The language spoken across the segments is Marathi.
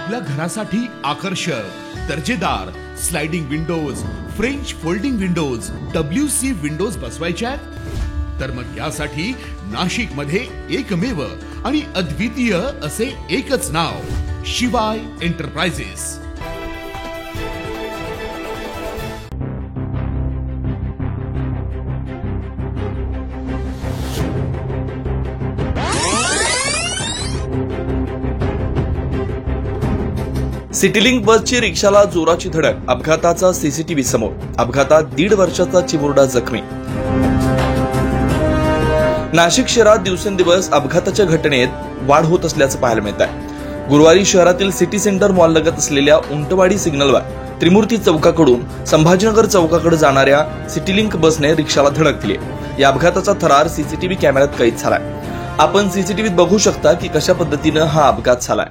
आपल्या घरासाठी आकर्षक दर्जेदार sliding windows, French folding windows, WC windows बसवायच्या आहेत तर मग यासाठी नाशिक मध्ये एकमेव आणि अद्वितीय असे एकच नाव, शिवाय एंटरप्राइजेस। सिटीलिंक बसची रिक्षाला जोराची धडक, अपघाताचा सीसीटीव्ही समोर। अपघातात 1.5 वर्षाचा चिमुरडा जखमी। नाशिक शहरात दिवसेंदिवस अपघाताच्या घटनेत वाढ होत असल्याचं पाहायला मिळत आहे। गुरुवारी शहरातील सिटी सेंटर मॉल लगत असलेल्या उंटवाडी सिग्नलवर त्रिमूर्ती चौकाकडून संभाजीनगर चौकाकडे जाणाऱ्या सिटीलिंक बसने रिक्षाला धडक दिली। या अपघाताचा थरार सीसीटीव्ही कॅमेऱ्यात कैद झालाय। आपण सीसीटीव्हीत बघू शकता की कशा पद्धतीने हा अपघात झालाय।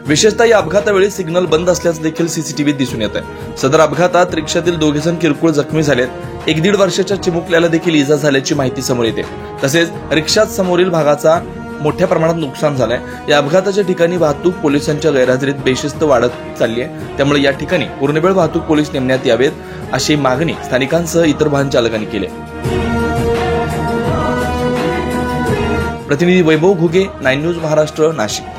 विशेषतः या अपघातावेळी सिग्नल बंद असल्याचं देखील सीसीटीव्हीत दिसून येत आहे। सदर अपघातात रिक्षातील 2 जण किरकोळ जखमी झालेत। 1.5 वर्षाच्या चिमुकल्याला देखील इजा झाल्याची माहिती समोर येते। तसेच रिक्षात समोरील भागाचा मोठ्या प्रमाणात नुकसान झालंय। या अपघाताच्या ठिकाणी वाहतूक पोलिसांच्या गैरहजेरीत बेशिस्त वाढत चालली आहे। त्यामुळे या ठिकाणी पूर्णवेळ वाहतूक पोलीस नेमण्यात यावेत अशी मागणी स्थानिकांसह इतर वाहन चालकांनी केली। प्रतिनिधी वैभव घुगे, 9 न्यूज महाराष्ट्र, नाशिक।